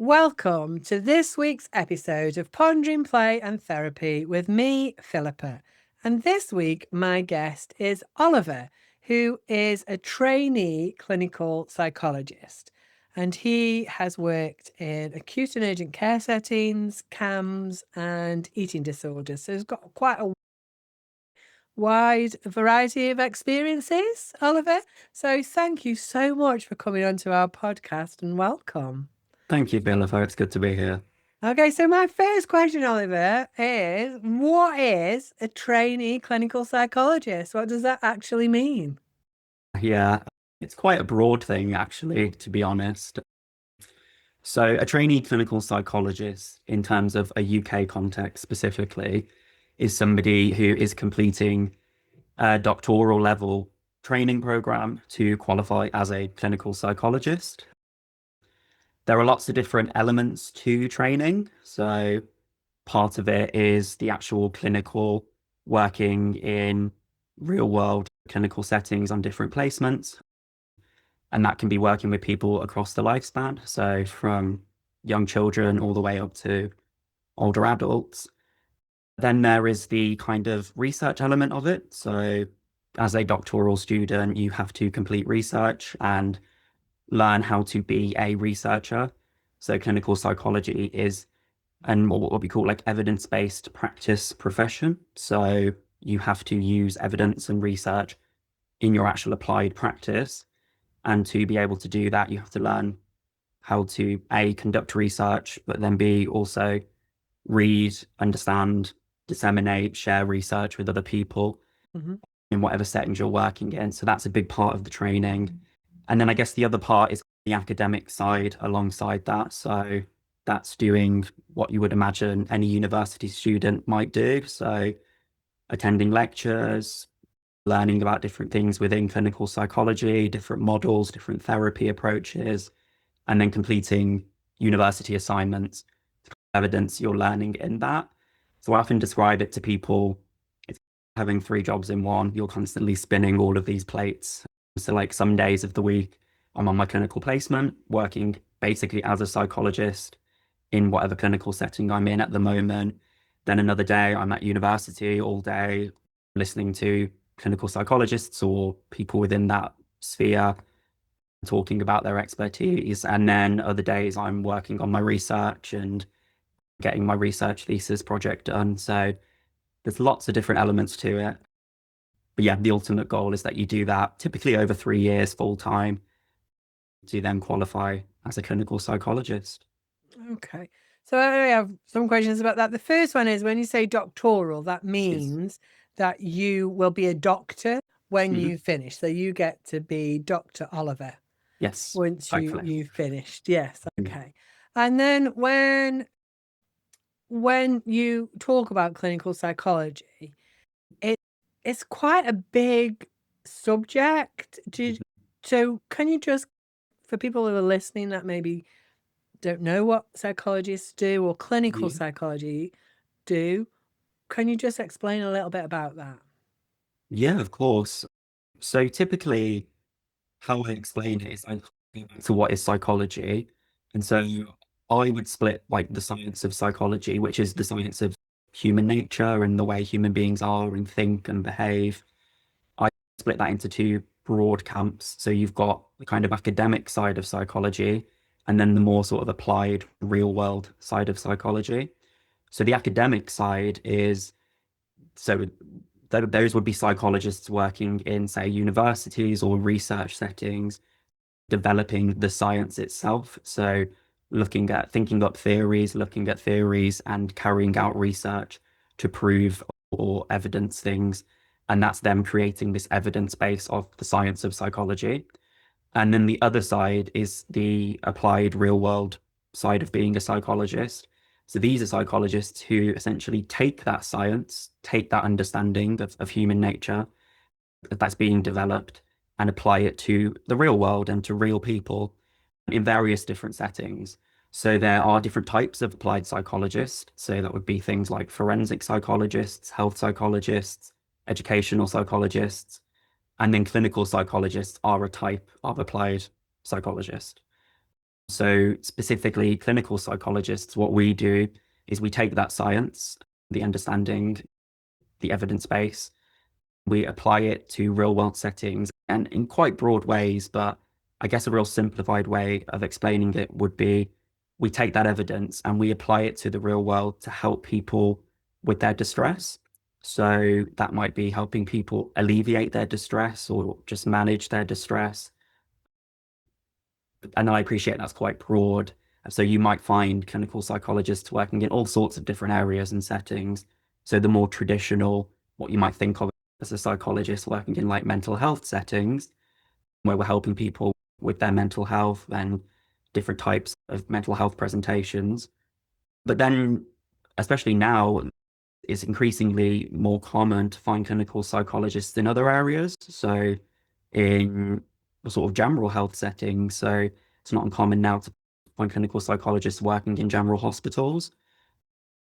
Welcome to this week's episode of Pondering Play and Therapy with me, Philippa. And this week, my guest is Oliver, who is a trainee clinical psychologist. And he has worked in acute and urgent care settings, CAMS, and eating disorders. So he's got quite a wide variety of experiences, Oliver. So thank you so much for coming onto our podcast and welcome. Thank you, Philippa. It's good to be here. Okay, so my first question, Oliver, is what is a trainee clinical psychologist? What does that actually mean? Yeah, it's quite a broad thing, actually, to be honest. So, a trainee clinical psychologist, in terms of a UK context specifically, is somebody who is completing a doctoral level training program to qualify as a clinical psychologist. There are lots of different elements to training. So, part of it is the actual clinical working in real world clinical settings on different placements. And that can be working with people across the lifespan. So from young children all the way up to older adults. Then there is the kind of research element of it. So as a doctoral student, you have to complete research and learn how to be a researcher. So clinical psychology is and what we call like evidence-based practice profession. So you have to use evidence and research in your actual applied practice. And to be able to do that, you have to learn how to A, conduct research, but then B, also read, understand, disseminate, share research with other people Mm-hmm. in whatever settings you're working in. So that's a big part of the training. And then I guess the other part is the academic side alongside that. So that's doing what you would imagine any university student might do. So attending lectures, learning about different things within clinical psychology, different models, different therapy approaches, and then completing university assignments to evidence your learning in that. So I often describe it to people, it's having three jobs in one. You're constantly spinning all of these plates. So like some days of the week, I'm on my clinical placement, working basically as a psychologist in whatever clinical setting I'm in at the moment. Then another day, I'm at university all day, listening to clinical psychologists or people within that sphere talking about their expertise. And then other days, I'm working on my research and getting my research thesis project done. So there's lots of different elements to it. But yeah, the ultimate goal is that you do that typically over 3 years full time to then qualify as a clinical psychologist. Okay. So I have some questions about that. The first one is when you say doctoral, that Yes. means that you will be a doctor when Mhm. you finish. So you get to be Dr. Oliver Yes, once hopefully. you've finished. Yes, Mm. okay. And then when you talk about clinical psychology, it it's quite a big subject. So can you just, for people who are listening that maybe don't know what psychologists do or clinical Yeah. psychology do, can you just explain a little bit about that? Yeah, of course. So typically, how I explain it is I go back to what is psychology. And so I would split like the science of psychology, which is the science of human nature and the way human beings are and think and behave. I split that into two broad camps. So you've got the kind of academic side of psychology and then the more sort of applied real world side of psychology. So the academic side is so those would be psychologists working in, say, universities or research settings, developing the science itself. So looking at thinking up theories, looking at theories and carrying out research to prove or evidence things. And that's them creating this evidence base of the science of psychology. And then the other side is the applied real world side of being a psychologist. So these are psychologists who essentially take that science, take that understanding of human nature that's being developed and apply it to the real world and to real people in various different settings. So there are different types of applied psychologists. So that would be things like forensic psychologists, health psychologists, educational psychologists, and then clinical psychologists are a type of applied psychologist. So specifically, clinical psychologists, what we do is we take that science, the understanding, the evidence base, we apply it to real world settings and in quite broad ways, but I guess a real simplified way of explaining it would be we take that evidence and we apply it to the real world to help people with their distress. So that might be helping people alleviate their distress or just manage their distress. And I appreciate that's quite broad. So you might find clinical psychologists working in all sorts of different areas and settings. So the more traditional, what you might think of as a psychologist working in like mental health settings, where we're helping people with their mental health and different types of mental health presentations. But then, especially now, it's increasingly more common to find clinical psychologists in other areas. So in the sort of general health settings. So it's not uncommon now to find clinical psychologists working in general hospitals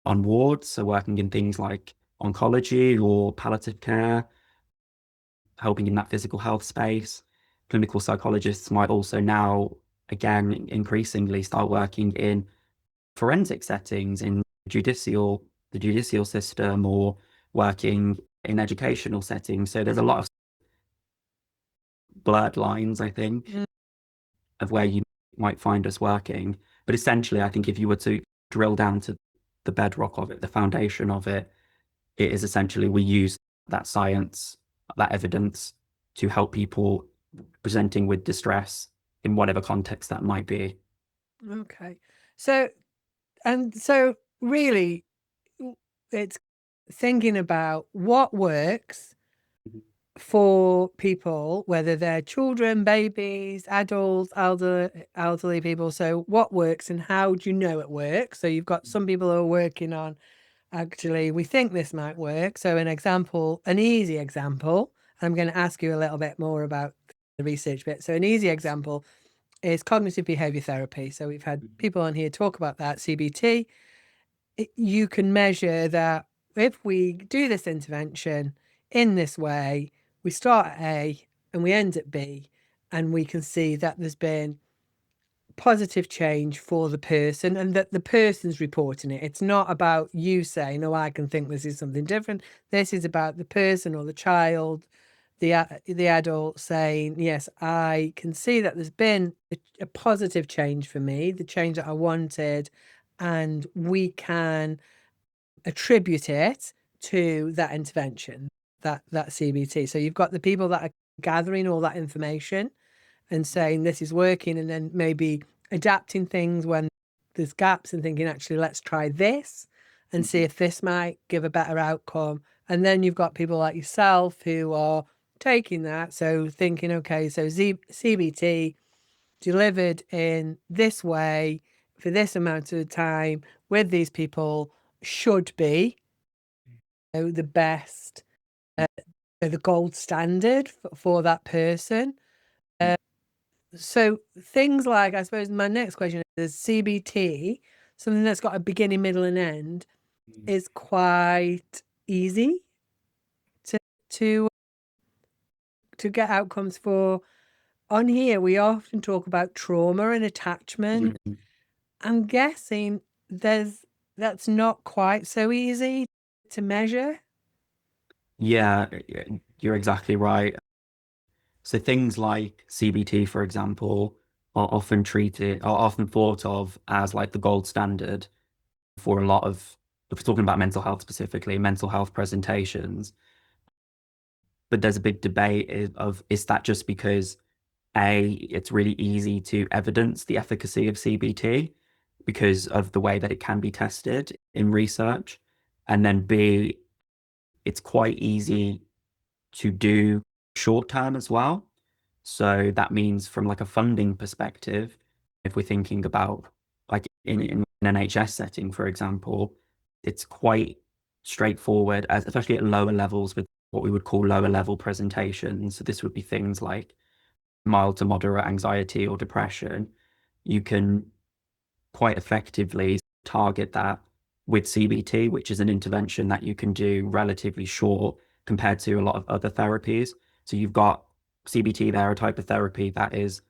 on wards, so working in things like oncology or palliative care, helping in that physical health space. Clinical psychologists might also now, again, increasingly start working in forensic settings, in the judicial system, or working in educational settings. So there's a lot of blurred lines, I think, Mm. of where you might find us working. But essentially, I think if you were to drill down to the bedrock of it, the foundation of it, it is essentially we use that science, that evidence to help people presenting with distress in whatever context that might be. Okay. So, and so really, it's thinking about what works for people, whether they're children, babies, adults, elderly people. So what works and how do you know it works? So you've got some people who are working on, actually, we think this might work. So an example, an easy example, I'm going to ask you a little bit more about the research bit. So an easy example is cognitive behavior therapy. So we've had people on here talk about that, CBT. You can measure that if we do this intervention in this way, we start at A and we end at B, and we can see that there's been positive change for the person and that the person's reporting it. It's not about you saying, oh, I can think this is something different. This is about the person or the child, the adult saying, yes, I can see that there's been a positive change for me, the change that I wanted, and we can attribute it to that intervention, that CBT. So you've got the people that are gathering all that information and saying this is working, and then maybe adapting things when there's gaps and thinking, actually, let's try this and see if this might give a better outcome. And then you've got people like yourself who are taking that, so thinking, okay, so CBT delivered in this way for this amount of time with these people should be, you know, the best, the gold standard for that person. So things like, I suppose my next question is CBT, something that's got a beginning, middle, and end, is quite easy to to to get outcomes for. On here, we often talk about trauma and attachment. Mhm. I'm guessing that's not quite so easy to measure. Yeah, you're exactly right. So things like CBT, for example, are often thought of as like the gold standard for a lot of, if we're talking about mental health specifically, mental health presentations. But there's a big debate of is that just because A, it's really easy to evidence the efficacy of CBT because of the way that it can be tested in research, and then B, it's quite easy to do short term as well. So that means from like a funding perspective, if we're thinking about like in an NHS setting, for example, it's quite straightforward, as especially at lower levels with what we would call lower level presentations. So this would be things like mild to moderate anxiety or depression. You can quite effectively target that with CBT, which is an intervention that you can do relatively short compared to a lot of other therapies. So you've got CBT there, a type of therapy that is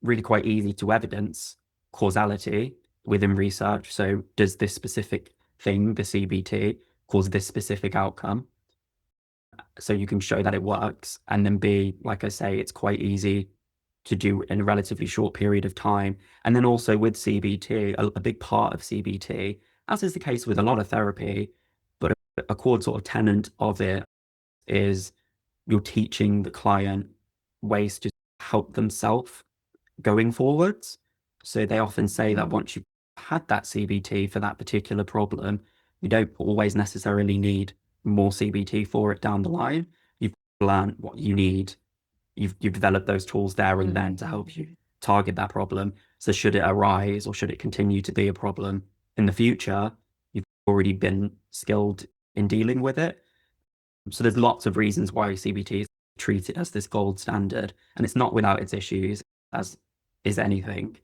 really quite easy to evidence. causality within research. So does this specific thing, the CBT, cause this specific outcome? So you can show that it works. And then B, like I say, it's quite easy to do in a relatively short period of time. And then also with CBT, a big part of CBT, as is the case with a lot of therapy, but a core sort of tenet of it is you're teaching the client ways to help themselves going forwards. So they often say that once you've had that CBT for that particular problem, you don't always necessarily need more CBT for it down the line. You've learned what you need. You've developed those tools there and then to help you target that problem. So should it arise or should it continue to be a problem in the future, you've already been skilled in dealing with it. So there's lots of reasons why CBT is treated as this gold standard, and it's not without its issues, as is anything.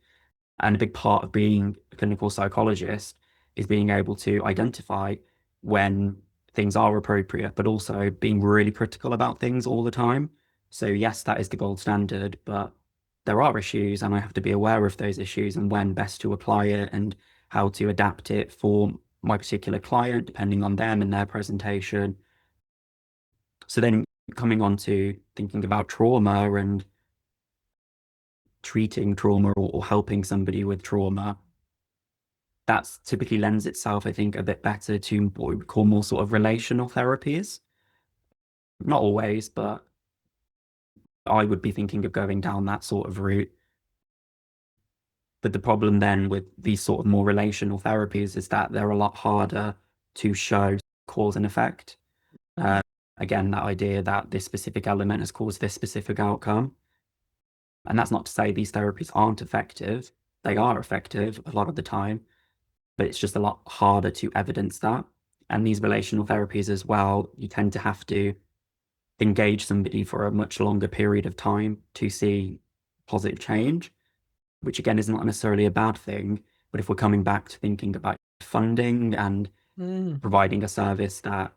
And a big part of being a clinical psychologist is being able to identify when things are appropriate, but also being really critical about things all the time. So yes, that is the gold standard, but there are issues, and I have to be aware of those issues and when best to apply it and how to adapt it for my particular client, depending on them and their presentation. So then coming on to thinking about trauma and treating trauma or helping somebody with trauma, that's typically lends itself, I think, a bit better to what we would call more sort of relational therapies. Not always, but I would be thinking of going down that sort of route. But the problem then with these sort of more relational therapies is that they're a lot harder to show cause and effect. Again, that idea that this specific element has caused this specific outcome. And that's not to say these therapies aren't effective. They are effective a lot of the time, but it's just a lot harder to evidence that. And these relational therapies as well, you tend to have to engage somebody for a much longer period of time to see positive change, which again is not necessarily a bad thing. But if we're coming back to thinking about funding and providing a service that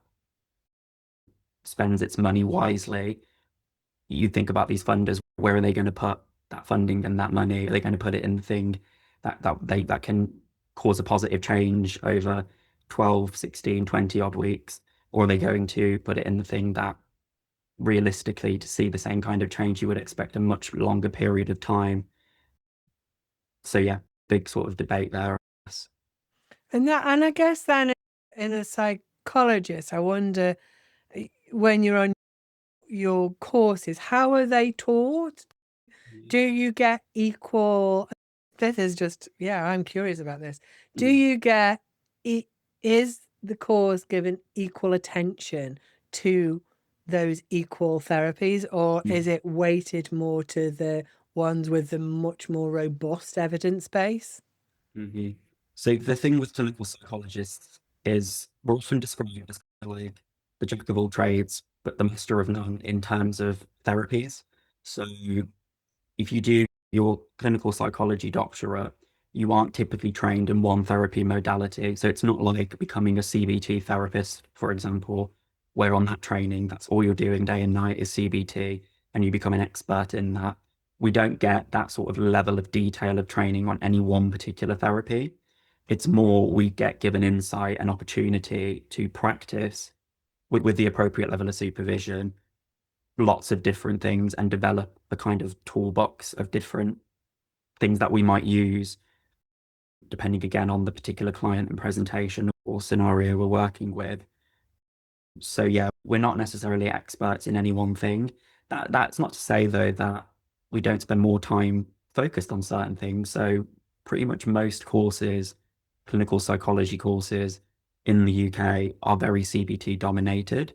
spends its money wisely, you think about these funders, where are they going to put that funding and that money? Are they going to put it in the thing that can cause a positive change over 12, 16, 20 odd weeks? Or are they going to put it in the thing that realistically to see the same kind of change you would expect a much longer period of time? So yeah, big sort of debate there. And I guess then in a psychologist, I wonder when you're on your courses, how are they taught? Do you get equal? This is just, yeah, I'm curious about this. Do you get, is the course given equal attention to those equal therapies, or is it weighted more to the ones with the much more robust evidence base? So the thing with clinical psychologists is we're often described as kind of like the jack of all trades, but the master of none in terms of therapies. So if you do your clinical psychology doctorate, you aren't typically trained in one therapy modality. So it's not like becoming a CBT therapist, for example, where on that training, that's all you're doing day and night is CBT, and you become an expert in that. We don't get that sort of level of detail of training on any one particular therapy. It's more we get given insight and opportunity to practice with the appropriate level of supervision lots of different things and develop a kind of toolbox of different things that we might use depending again on the particular client and presentation or scenario we're working with. So yeah, we're not necessarily experts in any one thing. That's not to say though that we don't spend more time focused on certain things. So pretty much most courses, clinical psychology courses in the UK are very CBT dominated,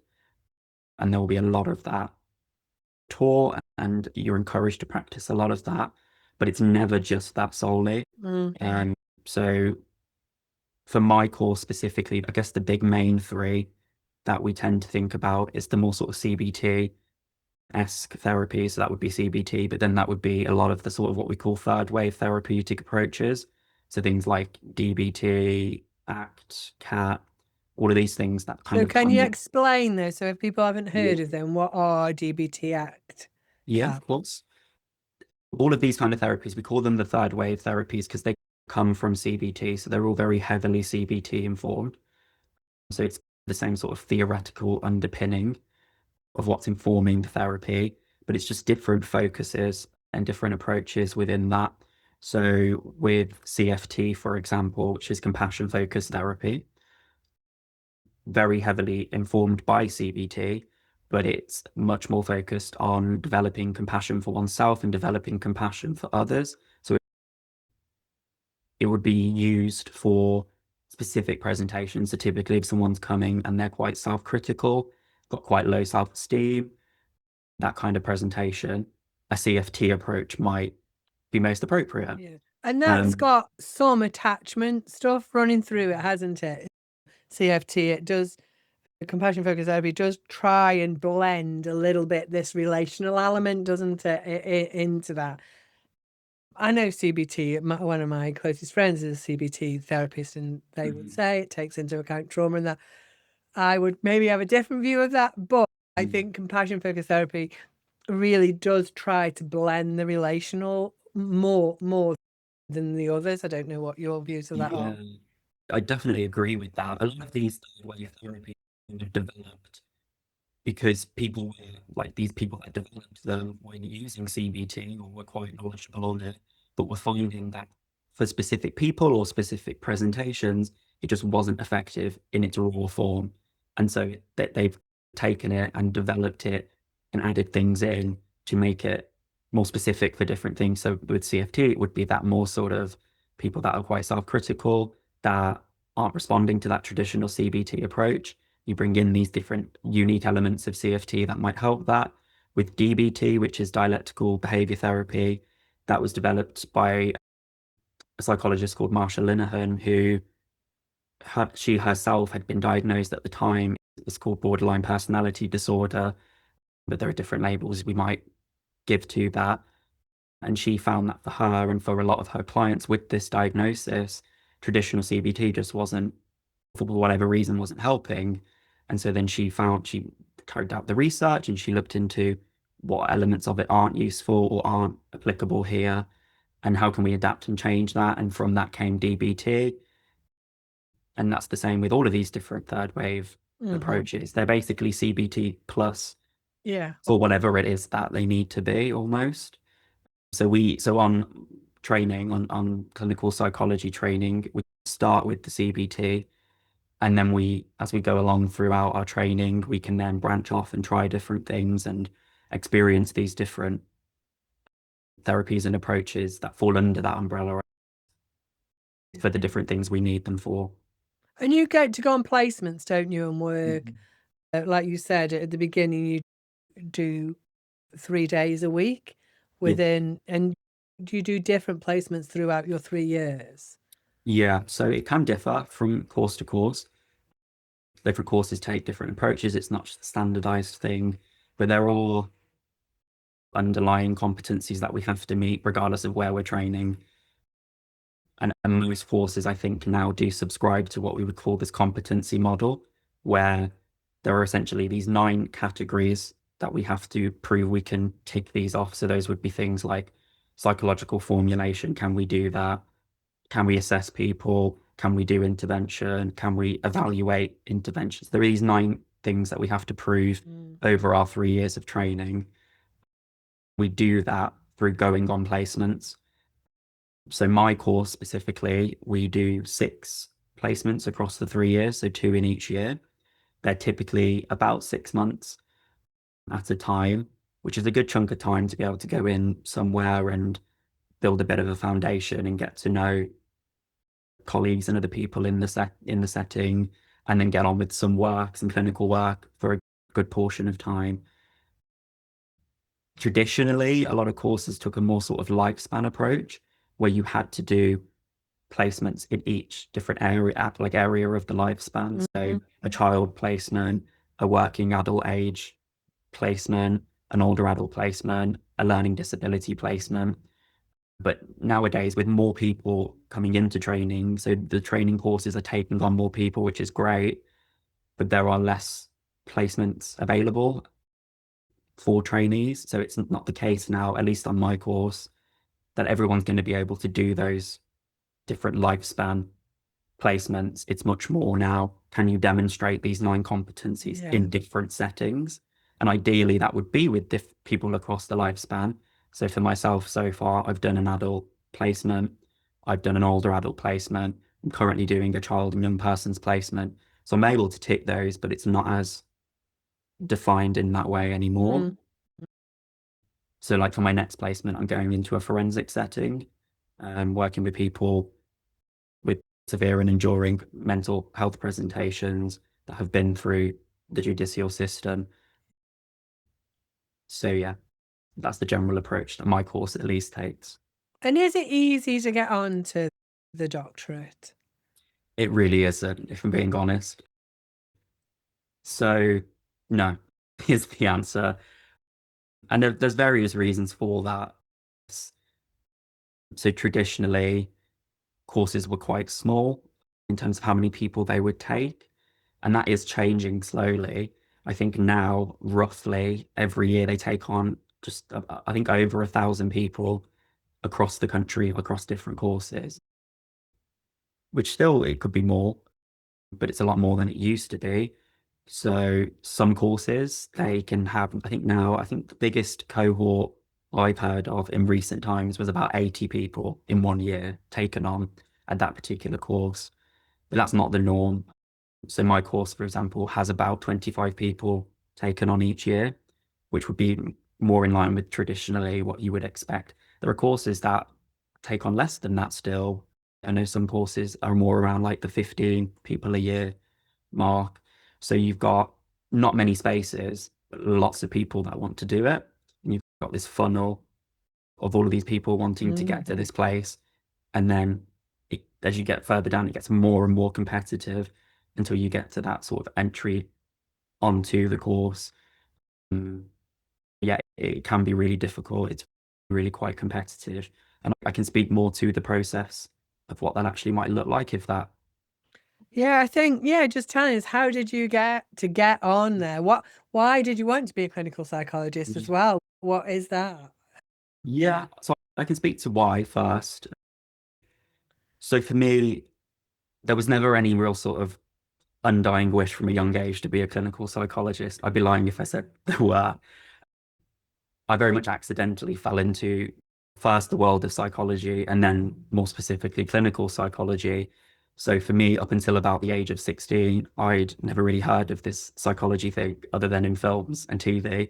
and there will be a lot of that taught, and you're encouraged to practice a lot of that, but it's never just that solely. And so for my course specifically, I guess the big main three that we tend to think about is the more sort of CBT-esque therapy. So that would be CBT, but then that would be a lot of the sort of what we call third wave therapeutic approaches. So things like DBT, ACT, CAT, all of these things that kind So of can you come. explain those? So if people haven't heard of them, what are DBT ACT? Yeah, of course. All of these kind of therapies, we call them the third wave therapies because they come from CBT, so they're all very heavily CBT informed. So it's the same sort of theoretical underpinning of what's informing the therapy, but it's just different focuses and different approaches within that. So with CFT, for example, which is compassion focused therapy, very heavily informed by CBT, but it's much more focused on developing compassion for oneself and developing compassion for others. So it would be used for specific presentations. So typically, if someone's coming and they're quite self-critical, got quite low self-esteem, that kind of presentation, a CFT approach might be most appropriate. Yeah. And that's got some attachment stuff running through it, hasn't it? CFT, it does, compassion focused therapy does try and blend a little bit this relational element, doesn't it, into that. I know CBT, one of my closest friends is a CBT therapist, and they would say it takes into account trauma and that. I would maybe have a different view of that, but I think compassion focused therapy really does try to blend the relational more than the others. I don't know what your views of that are. Yeah, I definitely agree with that. A lot of these third wave therapies were developed because people were like these people that developed them were using CBT or were quite knowledgeable on it, but were finding that for specific people or specific presentations, it just wasn't effective in its raw form. And so that they've taken it and developed it and added things in to make it more specific for different things. So with CFT, it would be that more sort of people that are quite self-critical, that aren't responding to that traditional CBT approach. You bring in these different unique elements of CFT that might help that. With DBT, which is dialectical behavior therapy, that was developed by a psychologist called Marsha Linehan, who she herself had been diagnosed at the time. It was called borderline personality disorder, but there are different labels we might give to that. And she found that for her and for a lot of her clients with this diagnosis, traditional CBT just wasn't, for whatever reason, wasn't helping. And so then she carried out the research and she looked into what elements of it aren't useful or aren't applicable here, and how can we adapt and change that. And from that came DBT. And that's the same with all of these different third wave approaches. They're basically CBT plus Yeah. for whatever it is that they need to be almost. So on training, on clinical psychology training, we start with the CBT, and then as we go along throughout our training, we can then branch off and try different things and experience these different therapies and approaches that fall under that umbrella for the different things we need them for. And you get to go on placements, don't you, and work? Like you said at the beginning, you do 3 days a week within, and do you do different placements throughout your 3 years? Yeah, so it can differ from course to course. Different courses take different approaches. It's not just a standardized thing, but they're all underlying competencies that we have to meet regardless of where we're training. And most courses, I think, now do subscribe to what we would call this competency model, where there are essentially these 9 categories that we have to prove we can tick these off. So those would be things like psychological formulation. Can we do that? Can we assess people? Can we do intervention? Can we evaluate interventions? There are these 9 things that we have to prove over our 3 years of training. We do that through going on placements. So my course specifically, we do 6 placements across the 3 years, so 2 in each year. They're typically about 6 months at a time, which is a good chunk of time to be able to go in somewhere and build a bit of a foundation and get to know colleagues and other people in the setting, and then get on with some clinical work for a good portion of time. Traditionally, a lot of courses took a more sort of lifespan approach, where you had to do placements in each different area of the lifespan. So a child placement, a working adult age placement, an older adult placement, a learning disability placement. But nowadays, with more people coming into training, so the training courses are taking on more people, which is great, but there are less placements available for trainees. So it's not the case now, at least on my course, that everyone's going to be able to do those different lifespan placements. It's much more now, can you demonstrate these nine competencies Yeah. in different settings? And ideally, that would be with people across the lifespan. So for myself, so far, I've done an adult placement, I've done an older adult placement, I'm currently doing a child and young person's placement. So I'm able to tick those, but it's not as defined in that way anymore. Mm. So, like for my next placement, I'm going into a forensic setting, working with people with severe and enduring mental health presentations that have been through the judicial system. So, yeah, that's the general approach that my course at least takes. And is it easy to get on to the doctorate? It really isn't, if I'm being honest. So, no, is the answer. And there's various reasons for that. So, traditionally, courses were quite small in terms of how many people they would take. And that is changing slowly. I think now, roughly every year, they take on just, I think, over 1,000 people across the country, across different courses, which still, it could be more, but it's a lot more than it used to be. So some courses, they can have, I think now, I think the biggest cohort I've heard of in recent times was about 80 people in 1 year taken on at that particular course. But that's not the norm. So my course, for example, has about 25 people taken on each year, which would be more in line with traditionally what you would expect. There are courses that take on less than that still. I know some courses are more around like the 15 people a year mark. So you've got not many spaces, but lots of people that want to do it. And you've got this funnel of all of these people wanting to get to Mhm. this place. And then as you get further down, it gets more and more competitive until you get to that sort of entry onto the course. Um, yeah, it can be really difficult. It's really quite competitive. And I can speak more to the process of what that actually might look like if that. Yeah, I think, just telling us, how did you get on there? Why did you want to be a clinical psychologist as well? What is that? Yeah, so I can speak to why first. So for me, there was never any real sort of undying wish from a young age to be a clinical psychologist. I'd be lying if I said there were. I very much accidentally fell into first the world of psychology and then more specifically clinical psychology. So for me, up until about the age of 16, I'd never really heard of this psychology thing other than in films and TV.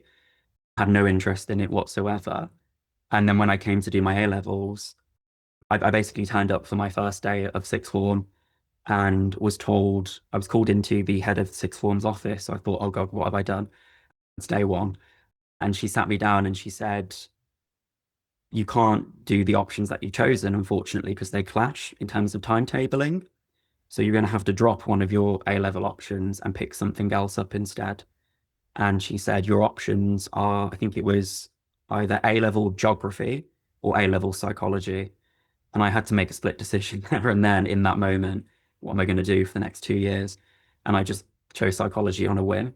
Had no interest in it whatsoever. And then when I came to do my A levels, I basically turned up for my first day of sixth form and was told, I was called into the head of sixth form's office. So I thought, oh God, what have I done? It's day one. And she sat me down and she said, you can't do the options that you've chosen, unfortunately, because they clash in terms of timetabling. So you're going to have to drop one of your A level options and pick something else up instead. And she said, your options are, I think it was either A level geography or A level psychology. And I had to make a split decision there and then in that moment. What am I going to do for the next 2 years? And I just chose psychology on a whim.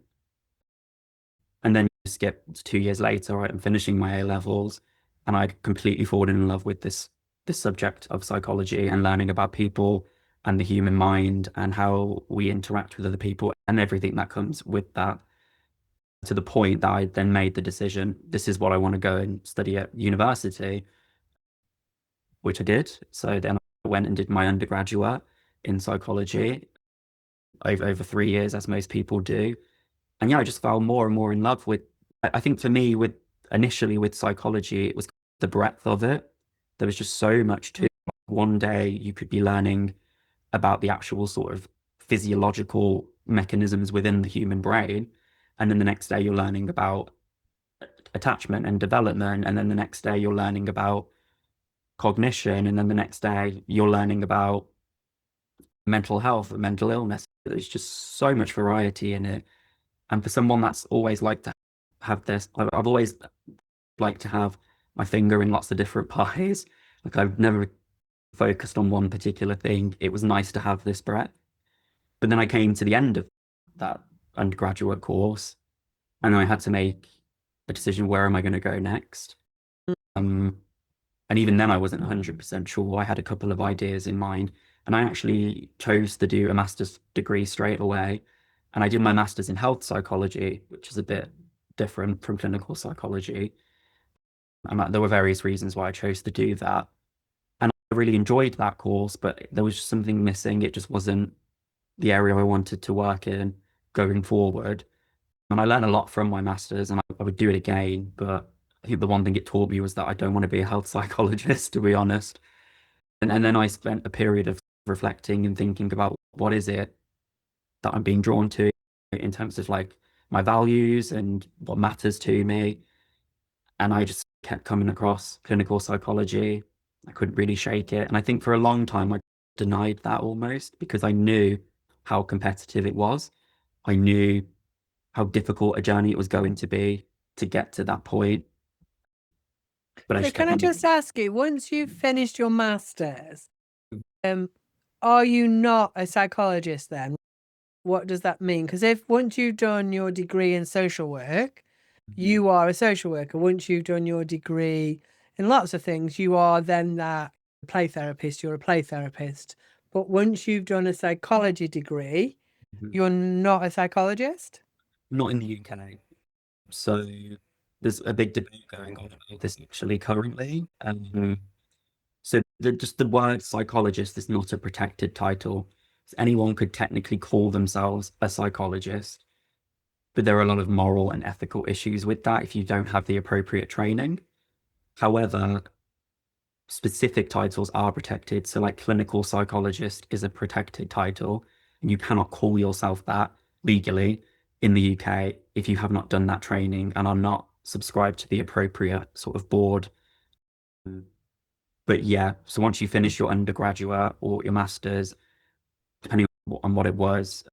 And then skip 2 years later, right, I'm finishing my A levels, and I'd completely fallen in love with this subject of psychology and learning about people and the human mind and how we interact with other people and everything that comes with that. To the point that I then made the decision, this is what I want to go and study at university, which I did. So then I went and did my undergraduate in psychology over 3 years, as most people do. And yeah, I just fell more and more in love with, I think for me, with initially with psychology, it was the breadth of it. There was just so much to it. One day you could be learning about the actual sort of physiological mechanisms within the human brain. And then the next day you're learning about attachment and development. And then the next day you're learning about cognition. And then the next day you're learning about mental health and mental illness. There's just so much variety in it. And for someone that's always liked to have this, I've always liked to have my finger in lots of different pies. Like I've never focused on one particular thing. It was nice to have this breadth. But then I came to the end of that undergraduate course and I had to make a decision, where am I going to go next? Um, And even then, I wasn't 100% sure. I had a couple of ideas in mind. And I actually chose to do a master's degree straight away. And I did my master's in health psychology, which is a bit different from clinical psychology. And there were various reasons why I chose to do that. And I really enjoyed that course, but there was just something missing. It just wasn't the area I wanted to work in going forward. And I learned a lot from my master's, and I would do it again. But I think the one thing it taught me was that I don't want to be a health psychologist, to be honest. And then I spent a period of reflecting and thinking about what is it that I'm being drawn to in terms of like my values and what matters to me. And I just kept coming across clinical psychology. I couldn't really shake it. And I think for a long time, I denied that almost because I knew how competitive it was. I knew how difficult a journey it was going to be to get to that point. But I So just can kept I coming. just ask you, once you've finished your master's, are you not a psychologist then? What does that mean? Because if once you've done your degree in social work, you are a social worker. Once you've done your degree in lots of things, you are then that play therapist, you're a play therapist. But once you've done a psychology degree, you're not a psychologist? Not in the UK. So there's a big debate going on about this actually currently. So just the word psychologist is not a protected title. So anyone could technically call themselves a psychologist, but there are a lot of moral and ethical issues with that if you don't have the appropriate training. However, specific titles are protected. So like clinical psychologist is a protected title, and you cannot call yourself that legally in the UK if you have not done that training and are not subscribed to the appropriate sort of board. But yeah, so once you finish your undergraduate or your master's, depending on what it was,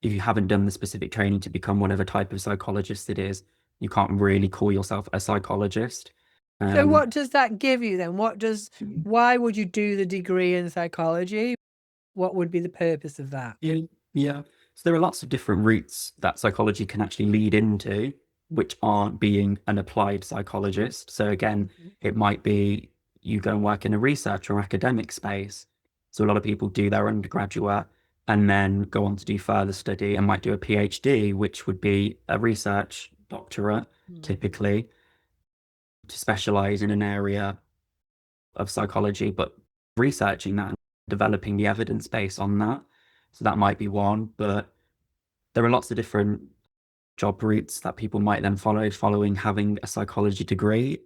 if you haven't done the specific training to become whatever type of psychologist it is, you can't really call yourself a psychologist. So Um, what does that give you then? Why would you do the degree in psychology? What would be the purpose of that? yeah, yeah. So there are lots of different routes that psychology can actually lead into, which aren't being an applied psychologist. So again, it might be you go and work in a research or academic space. So a lot of people do their undergraduate and then go on to do further study and might do a PhD, which would be a research doctorate, typically, to specialize in an area of psychology, but researching that and developing the evidence base on that. So that might be one, but there are lots of different job routes that people might then follow following having a psychology degree.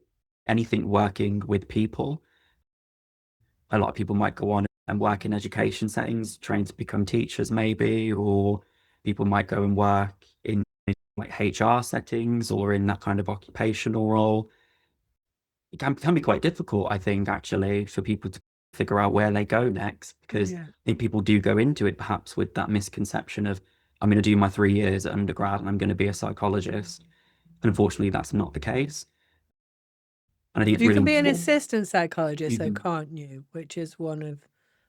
Anything working with people. A lot of people might go on and work in education settings, train to become teachers, maybe, or people might go and work in like HR settings or in that kind of occupational role. It can be quite difficult, I think, actually, for people to figure out where they go next, because I think people do go into it perhaps with that misconception of, I'm going to do my 3 years at undergrad and I'm going to be a psychologist. And unfortunately, that's not the case. And I think it's You can really, be an assistant psychologist, though, Mhm. can't you? Which is one of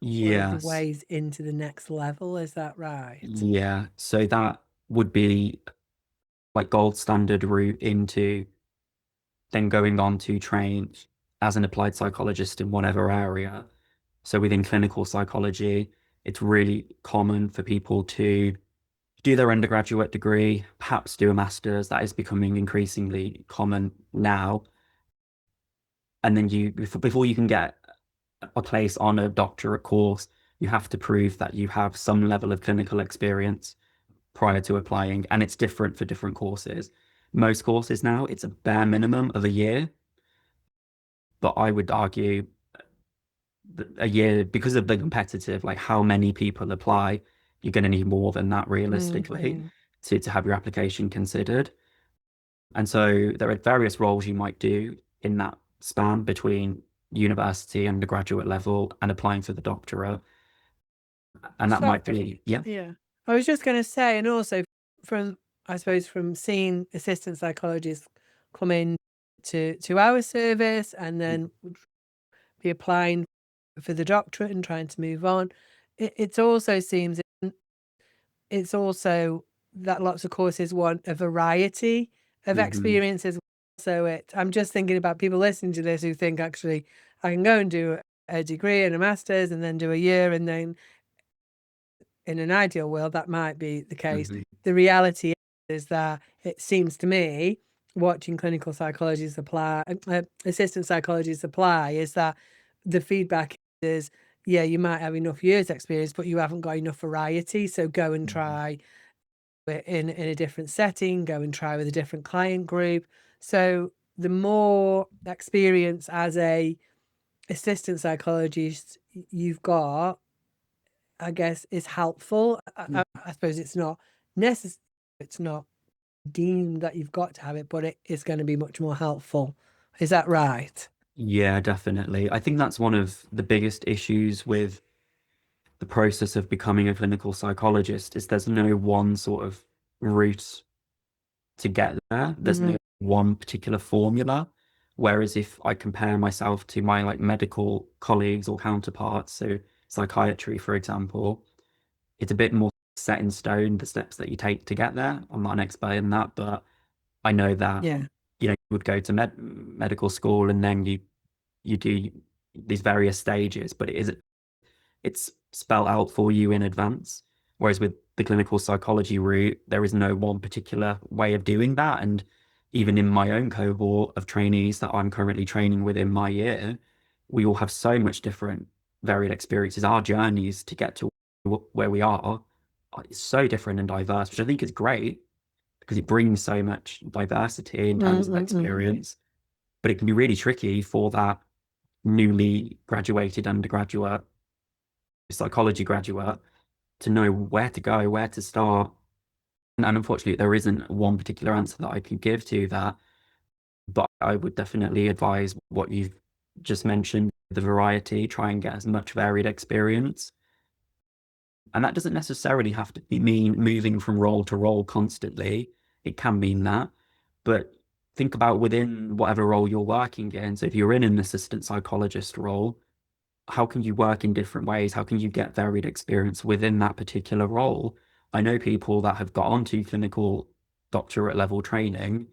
the Yes, ways into the next level. Is that right? yeah. So that would be like gold standard route into then going on to train as an applied psychologist in whatever area. So within clinical psychology, it's really common for people to do their undergraduate degree, perhaps do a master's. That is becoming increasingly common now. And then before you can get a place on a doctorate course, you have to prove that you have some level of clinical experience prior to applying. And it's different for different courses. Most courses now, it's a bare minimum of a year. But I would argue a year, because of the competitive, like how many people apply, you're going to need more than that realistically to have your application considered. And so there are various roles you might do in that span between university, undergraduate level, and applying for the doctorate. And that So, might be, yeah. yeah. I was just going to say, and also I suppose, from seeing assistant psychologists come in to our service and then be applying for the doctorate and trying to move on, it also seems it's also that lots of courses want a variety of Mhm. experiences. So I'm just thinking about people listening to this who think actually I can go and do a degree and a master's and then do a year, and then in an ideal world that might be the case. Mhm. The reality is that it seems to me, watching clinical psychologists apply, assistant psychologists apply, is that the feedback is, yeah, you might have enough years experience, but you haven't got enough variety. So go and Mhm. try in a different setting, go and try with a different client group. So the more experience as a assistant psychologist you've got, I guess, is helpful. I suppose it's not necessary, it's not deemed that you've got to have it, but it is going to be much more helpful. Is that right? Yeah, definitely. I think that's one of the biggest issues with the process of becoming a clinical psychologist is there's no one sort of route to get there. There's Mm-hmm. no one particular formula. Whereas if I compare myself to my like medical colleagues or counterparts, so psychiatry, for example, it's a bit more set in stone, the steps that you take to get there. I'm not an expert in that, but I know that, Yeah. you would go to medical school and then you do these various stages, but it's spelled out for you in advance. Whereas with the clinical psychology route, there is no one particular way of doing that. And even in my own cohort of trainees that I'm currently training within my year, we all have so much different varied experiences. Our journeys to get to where we are is so different and diverse, which I think is great because it brings so much diversity in terms of Mm-mm-mm. experience. But it can be really tricky for that newly graduated undergraduate psychology graduate to know where to go, where to start. And unfortunately, there isn't one particular answer that I can give to that. But I would definitely advise what you've just mentioned, the variety, try and get as much varied experience. And that doesn't necessarily have to mean moving from role to role constantly. It can mean that. But think about within whatever role you're working in. So if you're in an assistant psychologist role, how can you work in different ways? How can you get varied experience within that particular role? I know people that have got onto clinical doctorate level training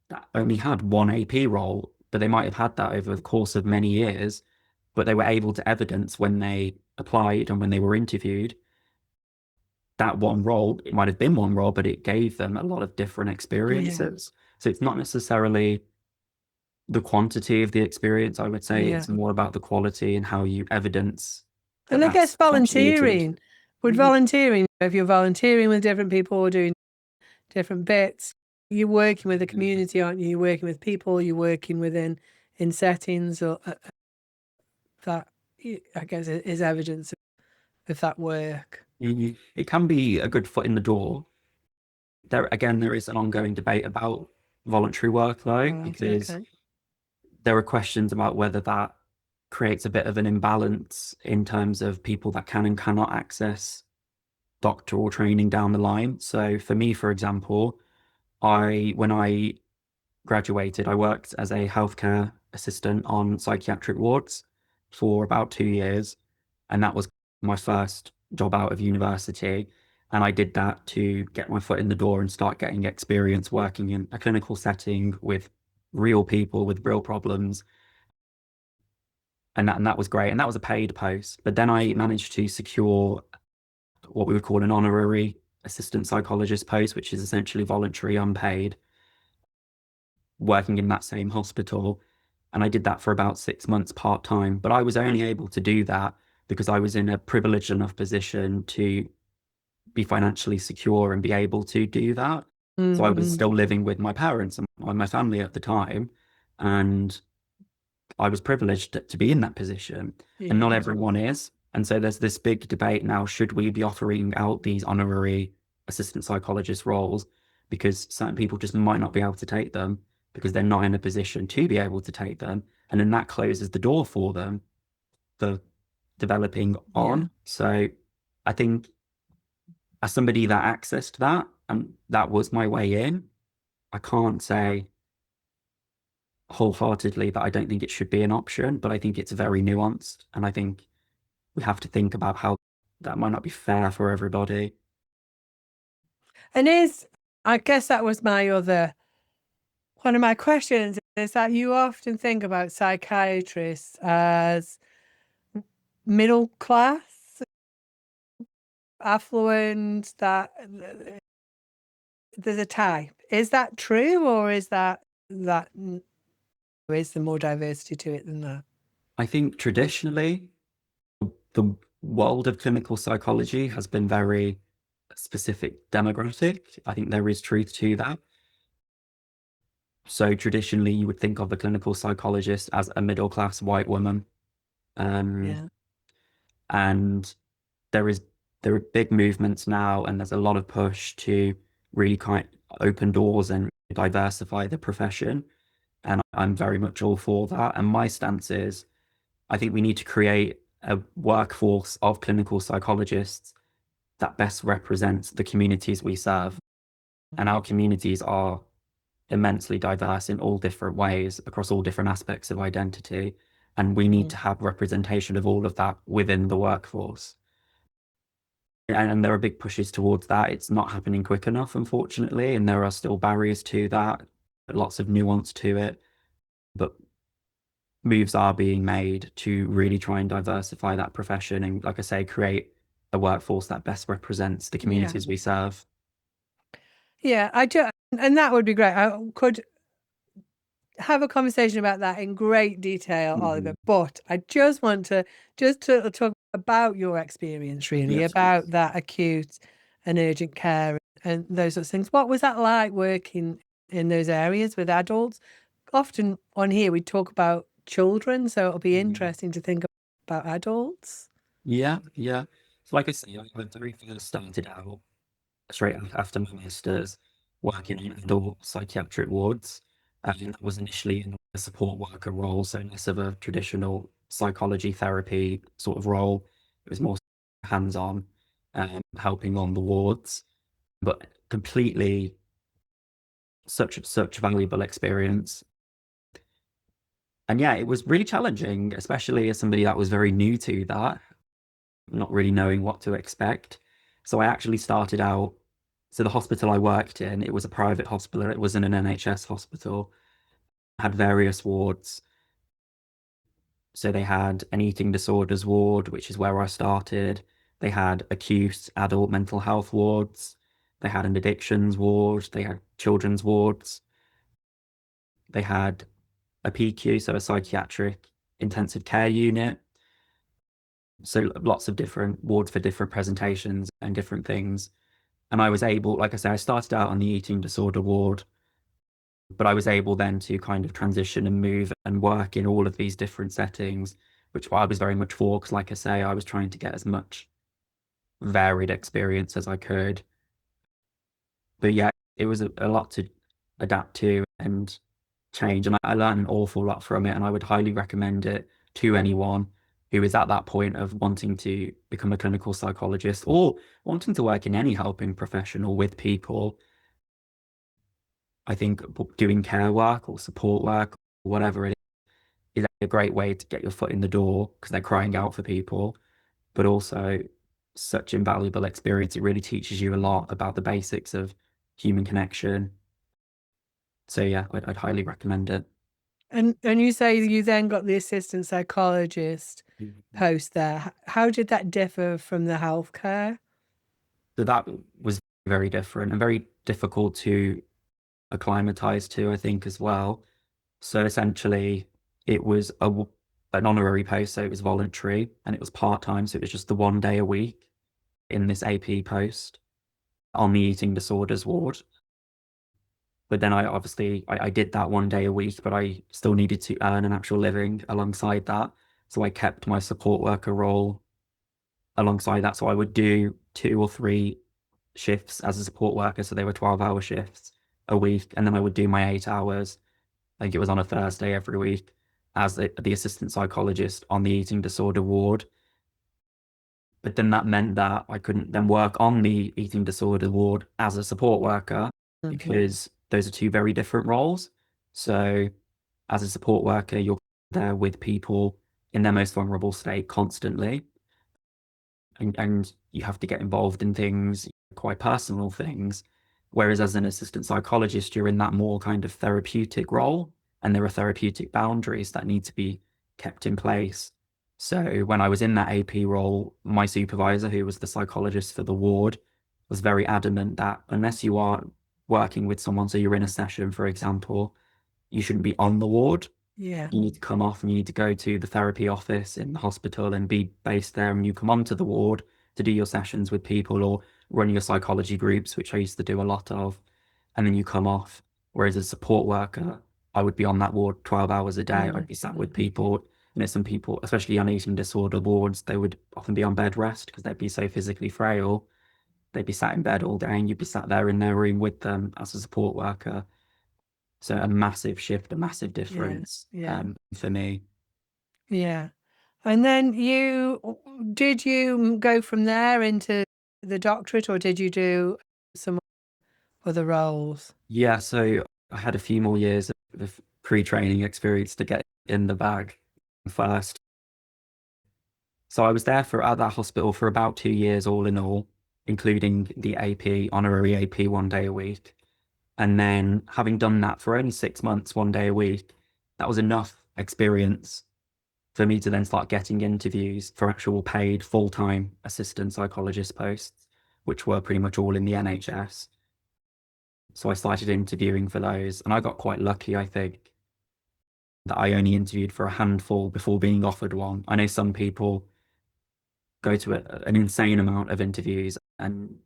that only had one AP role, but they might have had that over the course of many years, but they were able to evidence when they applied and when they were interviewed that one role, it might have been one role, but it gave them a lot of different Yeah. experiences. So it's not necessarily the quantity of the experience, I would say. Yeah. It's more about the quality and how you evidence that And I guess that's potentially achieved. volunteering, if you're volunteering with different people or doing different bits, you're working with a community, aren't you? You're working with people, you're working within in settings or that, I guess, is evidence of that work. It can be a good foot in the door. There again, there is an ongoing debate about voluntary work though, Right. because Okay. there are questions about whether that creates a bit of an imbalance in terms of people that can and cannot access doctoral training down the line. So for me, for example, when I graduated, I worked as a healthcare assistant on psychiatric wards for about 2 years. And that was my first job out of university. And I did that to get my foot in the door and start getting experience working in a clinical setting with real people with real problems. And that was great. And that was a paid post. But then I managed to secure what we would call an honorary assistant psychologist post, which is essentially voluntary, unpaid, working in that same hospital. And I did that for about 6 months part time. But I was only able to do that because I was in a privileged enough position to be financially secure and be able to do that. So I was Mm-mm. still living with my parents and my family at the time. And I was privileged to be in that position. And not Yeah. everyone is. And so there's this big debate now, should we be offering out these honorary assistant psychologist roles? Because certain people just might not be able to take them because they're not in a position to be able to take them. And then that closes the door for them for developing Yeah. on. So I think as somebody that accessed that, and that was my way in, I can't say wholeheartedly that I don't think it should be an option, but I think it's very nuanced. And I think we have to think about how that might not be fair for everybody. And I guess that was my other One of my questions is that you often think about psychiatrists as middle class, affluent, that there's a type. Is that true, or is that is there more diversity to it than that? I think traditionally, the world of clinical psychology has been very specific demographic. I think there is truth to that. So traditionally, you would think of a clinical psychologist as a middle class white woman. Um, Yeah. and there is there are big movements now, and there's a lot of push to really kind of open doors and diversify the profession. And I'm very much all for that. And my stance is, I think we need to create a workforce of clinical psychologists that best represents the communities we serve. And our communities are immensely diverse in all different ways across all different aspects of identity. And we need Mm. to have representation of all of that within the workforce. And there are big pushes towards that. It's not happening quick enough, unfortunately, and there are still barriers to that, lots of nuance to it. But moves are being made to really try and diversify that profession and, like I say, create a workforce that best represents the Yeah. communities we serve. Yeah, I do, and that would be great. I could have a conversation about that in great detail, Oliver. Mhm. But I just want to talk about your experience, really, Yes, about please. that acute and urgent care and those sorts of things. What was that like working in those areas with adults? Often on here we talk about children, so it'll be Mhm. interesting to think about adults. Yeah, yeah. So like I say, I very first started out straight after my master's working in adult psychiatric wards. And that was initially in a support worker role, so less of a traditional psychology therapy sort of role. It was more hands-on, helping on the wards, but completely such valuable experience. And yeah, it was really challenging, especially as somebody that was very new to that, not really knowing what to expect. So I actually started out. So the hospital I worked in, it was a private hospital. It wasn't an NHS hospital. Had various wards. So they had an eating disorders ward, which is where I started. They had acute adult mental health wards. They had an addictions ward. They had children's wards. They had a PQ, so a psychiatric intensive care unit. So lots of different wards for different presentations and different things. And I was able, like I said, I started out on the eating disorder ward, but I was able then to kind of transition and move and work in all of these different settings, which I was very much for, because like I say, I was trying to get as much varied experience as I could. But yeah, it was a lot to adapt to and change, and I learned an awful lot from it, and I would highly recommend it to anyone who is at that point of wanting to become a clinical psychologist or wanting to work in any helping professional with people. I think doing care work or support work, whatever it is a great way to get your foot in the door because they're crying out for people, but also such invaluable experience. It really teaches you a lot about the basics of human connection. So yeah, I'd highly recommend it. And you say you then got the assistant psychologist post there. How did that differ from the healthcare? So that was very different and very difficult to acclimatize to, I think, as well. So essentially, it was an honorary post, so it was voluntary and it was part-time, so it was just the 1 day a week in this AP post on the eating disorders ward. But then I obviously I did that 1 day a week, but I still needed to earn an actual living alongside that. So I kept my support worker role alongside that. So I would do 2 or 3 shifts as a support worker. So they were 12-hour shifts a week. And then I would do my 8 hours. I think it was on a Thursday every week as the assistant psychologist on the eating disorder ward. But then that meant that I couldn't then work on the eating disorder ward as a support worker Mhm. because those are two very different roles. So as a support worker, you're there with people in their most vulnerable state constantly. And you have to get involved in things, quite personal things. Whereas as an assistant psychologist, you're in that more kind of therapeutic role, and there are therapeutic boundaries that need to be kept in place. So when I was in that AP role, my supervisor, who was the psychologist for the ward, was very adamant that unless you are working with someone, so you're in a session, for example, you shouldn't be on the ward. Yeah. You need to come off and you need to go to the therapy office in the hospital and be based there. And you come onto the ward to do your sessions with people or run your psychology groups, which I used to do a lot of. And then you come off. Whereas as a support worker, I would be on that ward 12 hours a day. I'd be sat with people. Some people, especially on eating disorder wards, they would often be on bed rest because they'd be so physically frail. They'd be sat in bed all day and you'd be sat there in their room with them as a support worker. So a massive shift, a massive Yeah. difference Yeah. for me. Yeah. And then did you go from there into the doctorate, or did you do some other roles? Yeah, so I had a few more years of pre-training experience to get in the bag first. So I was there at that hospital for about 2 years all in all, including the AP, honorary AP 1 day a week. And then having done that for only 6 months, 1 day a week, that was enough experience for me to then start getting interviews for actual paid full-time assistant psychologist posts, which were pretty much all in the NHS. So I started interviewing for those, and I got quite lucky, I think, that I only interviewed for a handful before being offered one. I know some people go to an insane amount of interviews and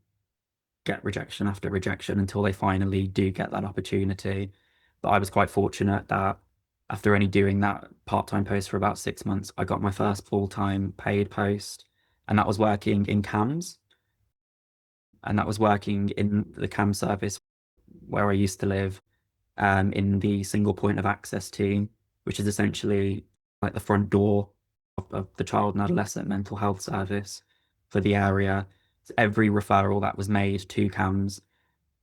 get rejection after rejection until they finally do get that opportunity. But I was quite fortunate that after only doing that part-time post for about 6 months, I got my first full-time paid post, and that was working in CAMS, and that was working in the CAMS service where I used to live, in the single point of access team, which is essentially like the front door of the child and adolescent mental health service for the area. So every referral that was made to CAMS,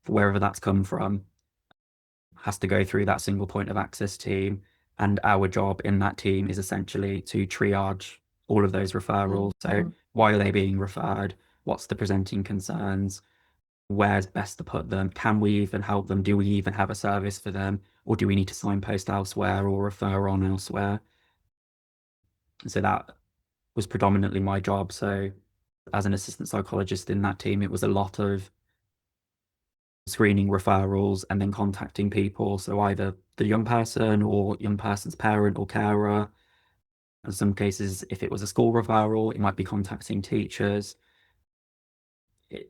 wherever that's come from, has to go through that single point of access team. And our job in that team is essentially to triage all of those referrals. So why are they being referred? What's the presenting concerns? Where's best to put them? Can we even help them? Do we even have a service for them? Or do we need to signpost elsewhere or refer on elsewhere? So that was predominantly my job. So as an assistant psychologist in that team, it was a lot of screening referrals and then contacting people. So either the young person or young person's parent or carer. In some cases, if it was a school referral, it might be contacting teachers.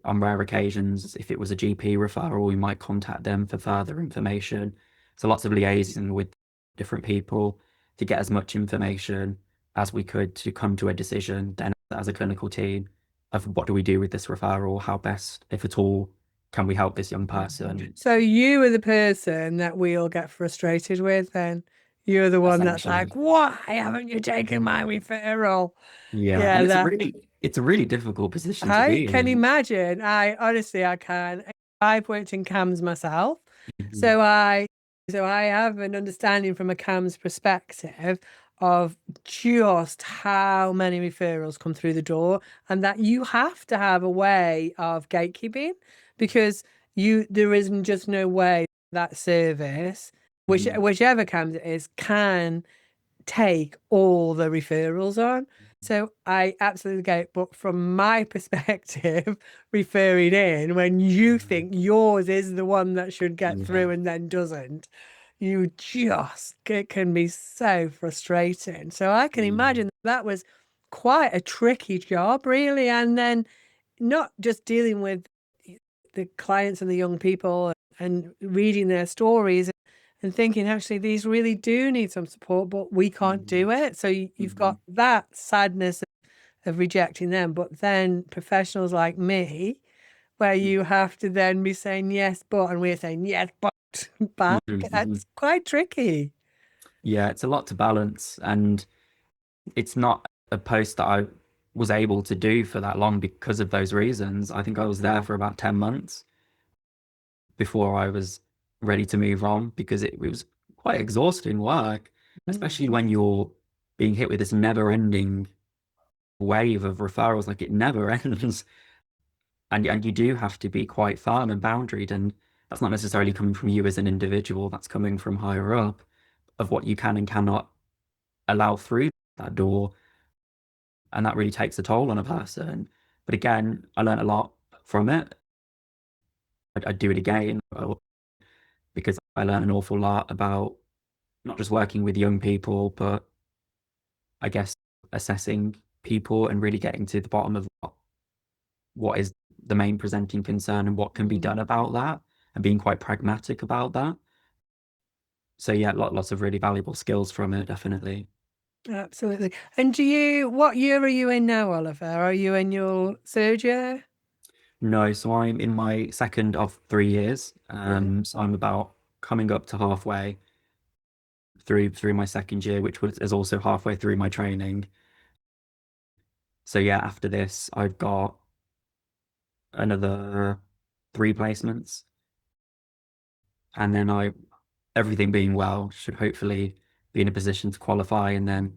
On rare occasions, if it was a GP referral, we might contact them for further information. So lots of liaising with different people to get as much information as we could to come to a decision then as a clinical team of what do we do with this referral, how best, if at all, can we help this young person. So you are the person that we all get frustrated with, then you're the one that's Essentially. like, why haven't you taken my referral? Yeah, Yeah, and that it's a really difficult position to I be can in. imagine. I honestly, I can. I've worked in CAMS myself, Mhm. so I have an understanding from a CAMS perspective of just how many referrals come through the door, and that you have to have a way of gatekeeping, because there isn't just no way that service, Mhm. whichever CAMS it is, can take all the referrals on. So I absolutely get it. But from my perspective, referring in when you think yours is the one that should get Yeah. through and then doesn't, it can be so frustrating. So I can Yeah. imagine that was quite a tricky job, really. And then not just dealing with the clients and the young people and reading their stories and thinking, actually, these really do need some support, but we can't Mhm. do it. So you've Mhm. got that sadness of rejecting them, but then professionals like me, where you have to then be saying yes, but, and we're saying yes, but back. Mhm. Mhm. That's quite tricky. Yeah, it's a lot to balance, and it's not a post that I was able to do for that long because of those reasons. I think I was there for about 10 months before I was ready to move on because it was quite exhausting work, especially when you're being hit with this never-ending wave of referrals, like it never ends. and you do have to be quite firm and boundaried, and that's not necessarily coming from you as an individual, that's coming from higher up of what you can and cannot allow through that door, and that really takes a toll on a person. But again, I learned a lot from it. I'd do it again because I learned an awful lot about not just working with young people, but I guess assessing people and really getting to the bottom of what is the main presenting concern and what can be done about that, and being quite pragmatic about that. So yeah, lots of really valuable skills from it, definitely. Absolutely. And what year are you in now, Oliver? Are you in your third year? No, so I'm in my second of 3 years. So I'm about coming up to halfway through my second year, which is also halfway through my training. So yeah, after this, I've got another 3 placements, and then everything being well, should hopefully be in a position to qualify and then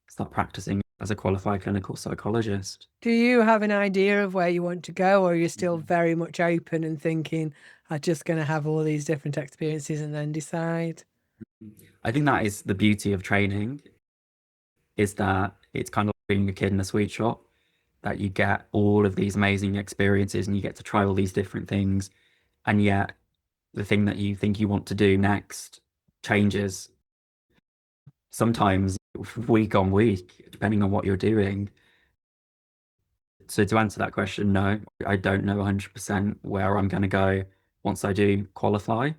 start practicing as a qualified clinical psychologist. Do you have an idea of where you want to go, or are you still very much open and thinking, I'm just going to have all these different experiences and then decide? I think that is the beauty of training, is that it's kind of like being a kid in a sweet shop, that you get all of these amazing experiences and you get to try all these different things. And yet the thing that you think you want to do next changes sometimes week on week, depending on what you're doing. So to answer that question, no, I don't know 100% where I'm going to go once I do qualify.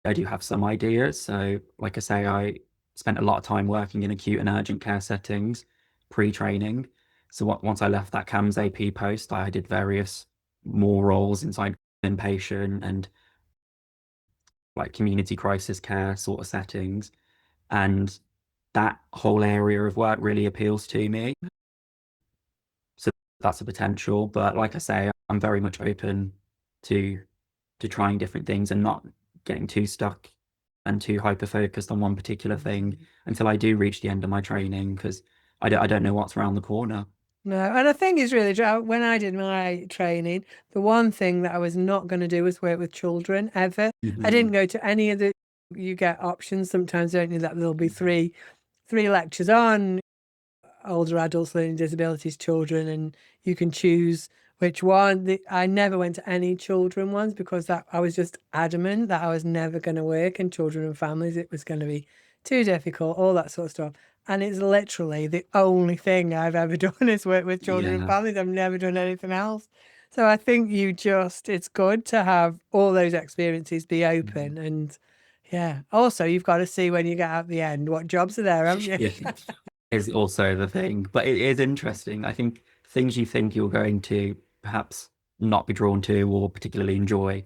I do have some ideas. So, like I say, I spent a lot of time working in acute and urgent care settings pre-training. So once I left that CAMS AP post, I did various more roles inside inpatient and like community crisis care sort of settings. And that whole area of work really appeals to me. So that's a potential. But like I say, I'm very much open to trying different things and not getting too stuck and too hyper focused on one particular thing until I do reach the end of my training, because I don't know what's around the corner. No, and I think it's really true. When I did my training, the one thing that I was not going to do was work with children ever. I didn't Mhm. go to any of the, you get options sometimes, don't you, that there'll be three lectures on older adults, learning disabilities, children, and you can choose which one. I never went to any children ones because that I was just adamant that I was never going to work in children and families. It was going to be too difficult, all that sort of stuff. And it's literally the only thing I've ever done is work with children and Yeah. families. I've never done anything else. So I think it's good to have all those experiences, be open, and yeah. Also, you've got to see when you get out the end what jobs are there, haven't you? Yeah. Is also the thing. But it is interesting. I think things you think you're going to perhaps not be drawn to or particularly enjoy,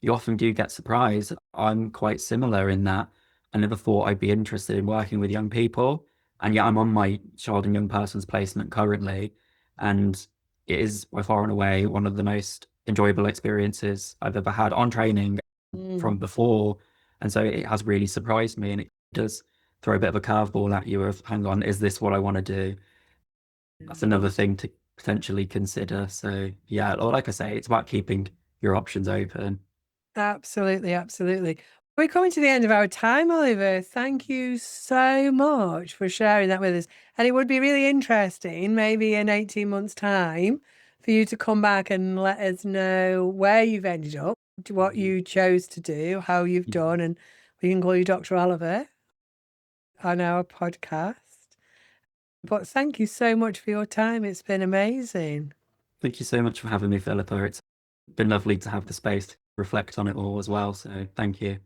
you often do get surprised. I'm quite similar in that I never thought I'd be interested in working with young people. And yet I'm on my child and young persons placement currently. And it is by far and away one of the most enjoyable experiences I've ever had on training Mm. from before. And so it has really surprised me, and it does throw a bit of a curveball at you of, hang on, is this what I want to do? That's another thing to potentially consider. So yeah, like I say, it's about keeping your options open. Absolutely, absolutely. We're coming to the end of our time, Oliver. Thank you so much for sharing that with us. And it would be really interesting, maybe in 18 months' time, for you to come back and let us know where you've ended up, what Mhm. you chose to do, how you've done, and we can call you Dr. Oliver on our podcast. But thank you so much for your time. It's been amazing. Thank you so much for having me, Philippa. It's been lovely to have the space to reflect on it all as well. So thank you.